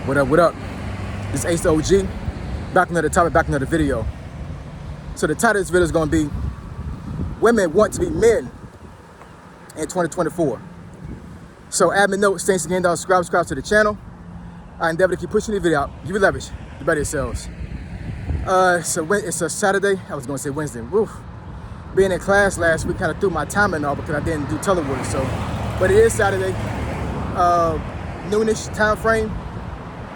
What up, what up? This is Ace OG. Back another topic, back another video. So the title of this video is going to be Women Want to Be Men in 2024. So admin note, thanks again, subscribe to the channel. I endeavor to keep pushing the video out. Give you leverage, the better it sells. So it's a Saturday. I was going to say Wednesday. Woof. Being in class last week kind of threw my timing off because I didn't do telework. So, but it is Saturday, noonish time frame.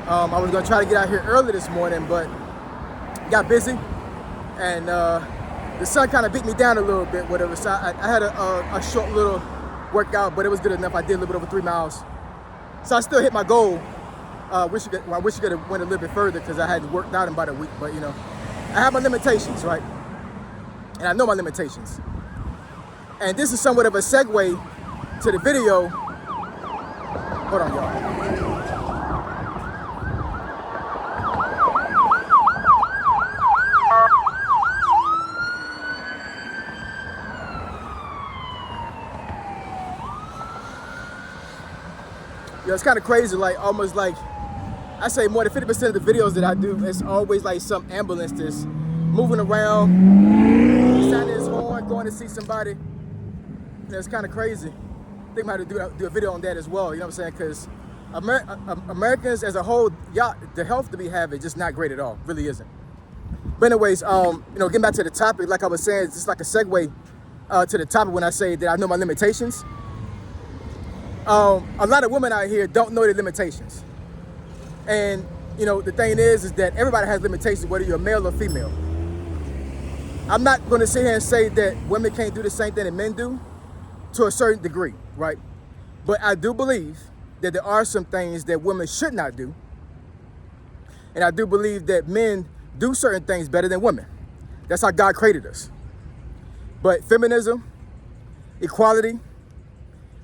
I was going to try to get out here early this morning, but got busy, and the sun kind of beat me down a little bit, whatever. So I had a short little workout, but it was good enough. I did a little bit over 3 miles. So I still hit my goal. I wish you could have went a little bit further because I hadn't worked out in about a week, but you know, I have my limitations, right? And I know my limitations. And this is somewhat of a segue to the video. Hold on, y'all. Yo, it's kind of crazy, like almost like, I say more than 50% of the videos that I do, it's always like some ambulance that's moving around, sounding his horn, going to see somebody. You know, it's kind of crazy. I think I might do a video on that as well, you know what I'm saying? Because Americans as a whole, the health that we have is just not great at all, really isn't. But anyways, you know, getting back to the topic, like I was saying, it's just like a segue to the topic when I say that I know my limitations. A lot of women out here don't know their limitations. And, you know, the thing is that everybody has limitations, whether you're male or female. I'm not going to sit here and say that women can't do the same thing that men do to a certain degree, right? But I do believe that there are some things that women should not do. And I do believe that men do certain things better than women. That's how God created us. But feminism, equality,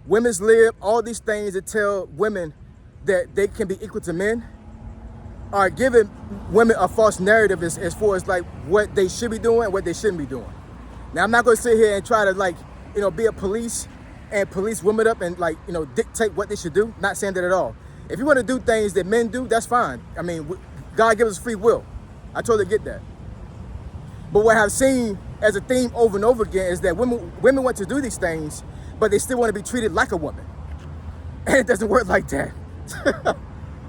women's lib, all these things that tell women that they can be equal to men are giving women a false narrative as far as like what they should be doing and what they shouldn't be doing. Now, I'm not going to sit here and try to like, you know, be a police and police women up and like, you know, dictate what they should do. Not saying that at all. If you want to do things that men do, that's fine. I mean, God gives us free will. I totally get that. But what I've seen as a theme over and over again is that women want to do these things, but they still want to be treated like a woman. And it doesn't work like that.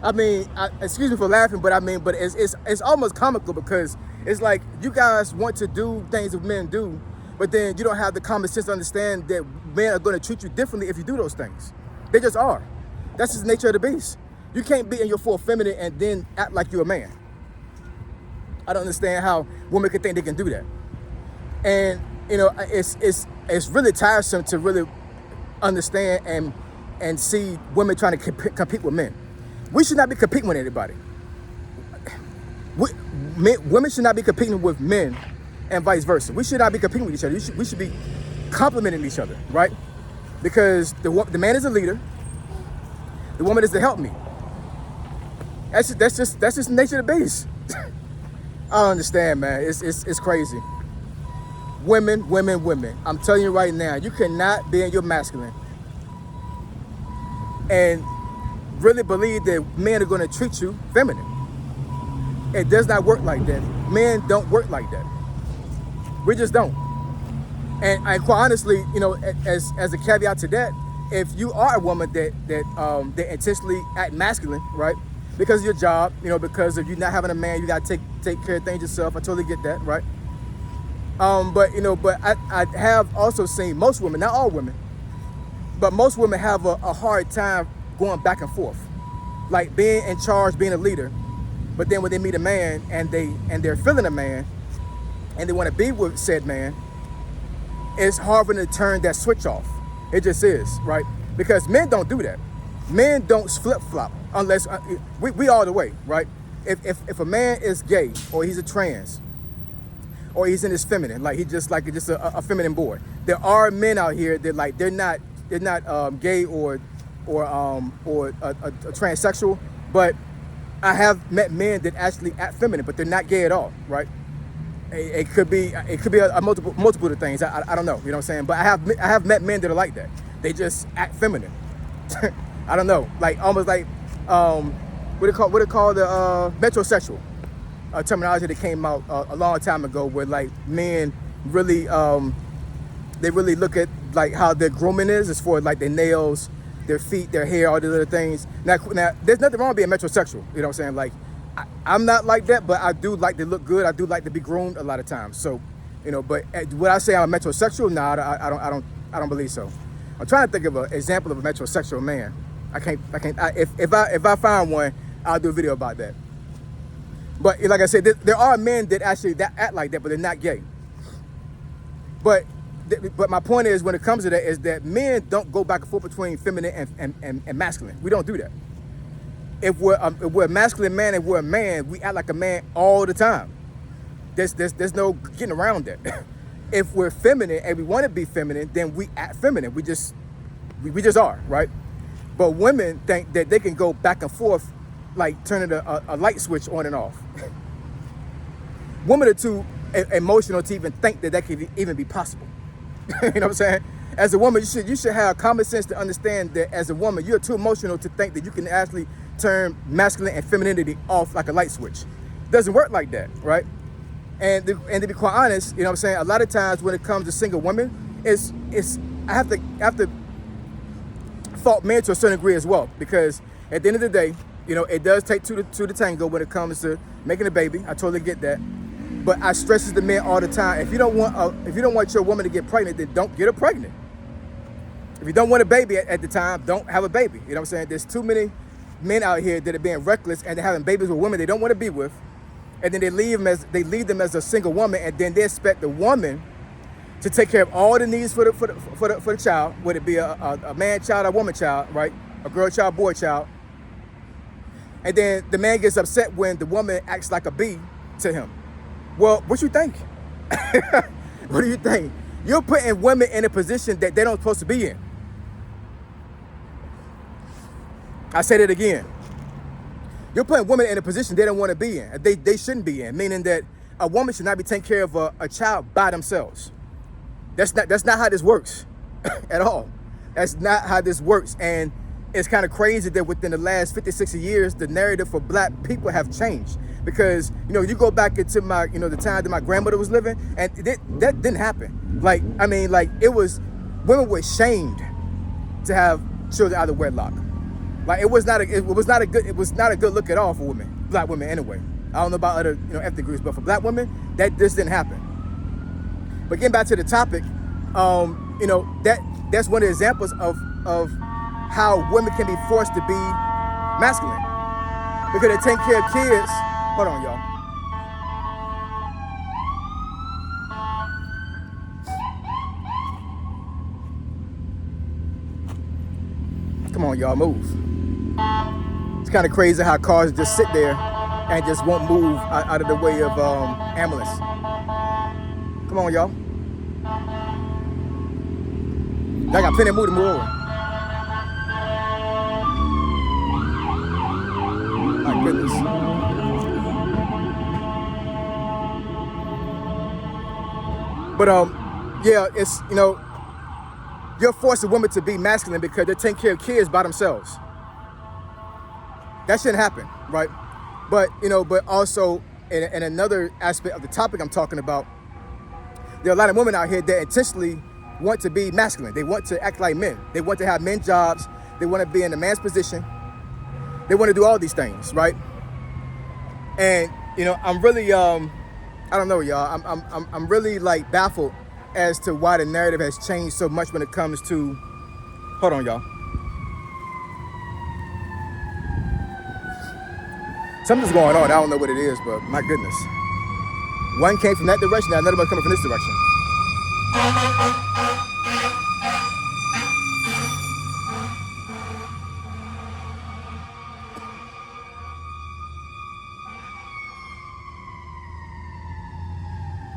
I mean, excuse me for laughing, but I mean, but it's almost comical because it's like you guys want to do things that men do, but then you don't have the common sense to understand that men are going to treat you differently if you do those things. They just are. That's just the nature of the beast. You can't be in your full feminine and then act like you're a man. I don't understand how women can think they can do that. And you know, it's really tiresome to really understand and see women trying to compete with men. We should not be competing with anybody. Women should not be competing with men and vice versa. We should not be competing with each other. We should be complementing each other, right? Because the man is a leader. The woman is to help me. That's just the nature of the beast. I don't understand, man. It's crazy. Women. I'm telling you right now, you cannot be in your masculine and really believe that men are going to treat you feminine. It does not work like that. Men don't work like that. We just don't. And quite honestly, you know, as a caveat to that, if you are a woman that intentionally act masculine, right, because of your job, you know, because of you not having a man, you got to take care of things yourself. I totally get that, right? But you know, but I have also seen most women, not all women, but most women have a hard time going back and forth, like being in charge, being a leader. But then when they meet a man and they're feeling a man, and they want to be with said man, it's hard for them to turn that switch off. It just is, right? Because men don't do that. Men don't flip flop unless we all the way, right? If a man is gay or he's a trans, or he's in his feminine, like he's just a feminine boy. There are men out here that like they're not gay or a transsexual, but I have met men that actually act feminine, but they're not gay at all, right? It could be a multiple of things. I don't know, you know what I'm saying? But I have met men that are like that. They just act feminine. I don't know, like almost like what it called the metrosexual terminology that came out a long time ago, where like men really they really look at like how their grooming is as far as like their nails, their feet, their hair, all these other things. Now there's nothing wrong with being metrosexual. You know what I'm saying? Like I'm not like that, but I do like to look good. I do like to be groomed a lot of times. So, you know, but would I say I'm a metrosexual? No, I don't believe so. I'm trying to think of an example of a metrosexual man. If I find one, I'll do a video about that. But like I said, there are men that actually act like that, but they're not gay. But my point is, when it comes to that, is that men don't go back and forth between feminine and masculine. We don't do that. If we're a masculine man and we're a man, we act like a man all the time. There's no getting around that. If we're feminine and we want to be feminine, then we act feminine. We just are, right? But women think that they can go back and forth, like turning a light switch on and off. Women are too emotional to even think that could even be possible. You know what I'm saying? As a woman, you should have common sense to understand that as a woman, you're too emotional to think that you can actually turn masculine and femininity off like a light switch. It doesn't work like that, right? And to be quite honest, you know what I'm saying, a lot of times when it comes to single women, I have to fault men to a certain degree as well, because at the end of the day, you know, it does take two to tango when it comes to making a baby. I totally get that. But I stresses the men all the time. If you don't want your woman to get pregnant, then don't get her pregnant. If you don't want a baby at the time, don't have a baby. You know what I'm saying? There's too many men out here that are being reckless and they're having babies with women they don't want to be with, and then they leave them as a single woman, and then they expect the woman to take care of all the needs for the child, whether it be a man child or woman child, right? A girl child, boy child. And then the man gets upset when the woman acts like a bee to him. Well, what you think? What do you think? You're putting women in a position that they don't supposed to be in. I said it again. You're putting women in a position they don't want to be in. They shouldn't be in, meaning that a woman should not be taking care of a child by themselves. That's not how this works at all. That's not how this works. And it's kind of crazy that within the last 50, 60 years, the narrative for black people have changed. Because, you know, you go back into the time that my grandmother was living, and that didn't happen. Like, I mean, like, women were shamed to have children out of wedlock. Like, it was not a good look at all for women, black women anyway. I don't know about other, ethnic groups, but for black women, this didn't happen. But getting back to the topic, that's one of the examples of how women can be forced to be masculine because they take care of kids. Hold on, y'all. Come on, y'all, move. It's kind of crazy how cars just sit there and just won't move out of the way of ambulance. Come on, y'all. I got plenty of move to move over. My goodness. But yeah, it's you're forcing women to be masculine because they're taking care of kids by themselves. That shouldn't happen, right? But but also in another aspect of the topic I'm talking about, there are a lot of women out here that intentionally want to be masculine. They want to act like men. They want to have men jobs. They want to be in a man's position. They want to do all these things, right? And I'm really I don't know, y'all. I'm really like baffled as to why the narrative has changed so much when it comes to. Hold on, y'all. Something's going on. I don't know what it is, but my goodness. One came from that direction, now another one coming from this direction.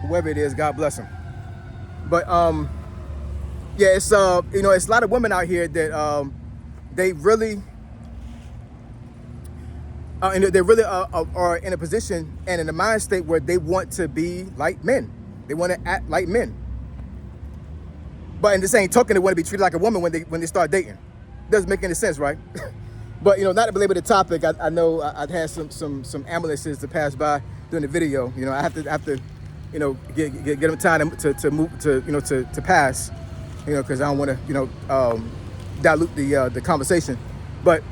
Whoever it is, God bless him. But yeah, it's it's a lot of women out here that they really they really are in a position and in a mind state where they want to be like men. They want to act like men. But in the same token, they want to be treated like a woman when they start dating. Doesn't make any sense, right? But not to belabor the topic, I know I've had some ambulances to pass by during the video. I have to get them time to move to pass, because I don't want to dilute the conversation. But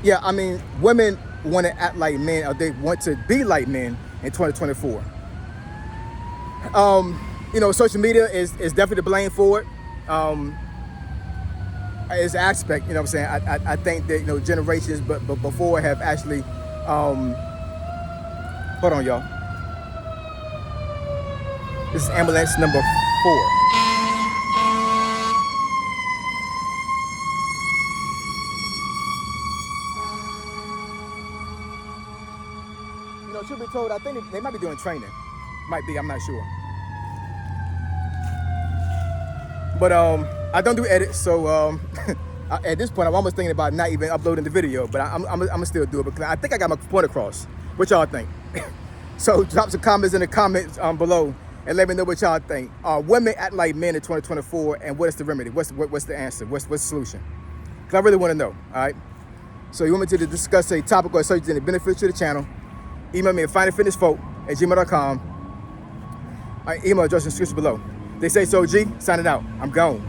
yeah, I mean, women want to act like men, or they want to be like men in 2024. Social media is definitely to blame for it. It's an aspect, what I'm saying. I think that generations but before have actually hold on, y'all. This is ambulance number 4. Truth be told, I think they might be doing training. Might be, I'm not sure. But I don't do edits, so at this point I'm almost thinking about not even uploading the video, but I'm gonna still do it because I think I got my point across. What y'all think? So drop some comments in the comments below and let me know what y'all think. Are women act like men in 2024, and what is the remedy? What's the answer? What's the solution? Because I really want to know. All right. So you want me to discuss a topic or subject that benefits to the channel? Email me at findingfitnessfolk@gmail.com. Email address in the description below. They say so, G. Signing out. I'm gone.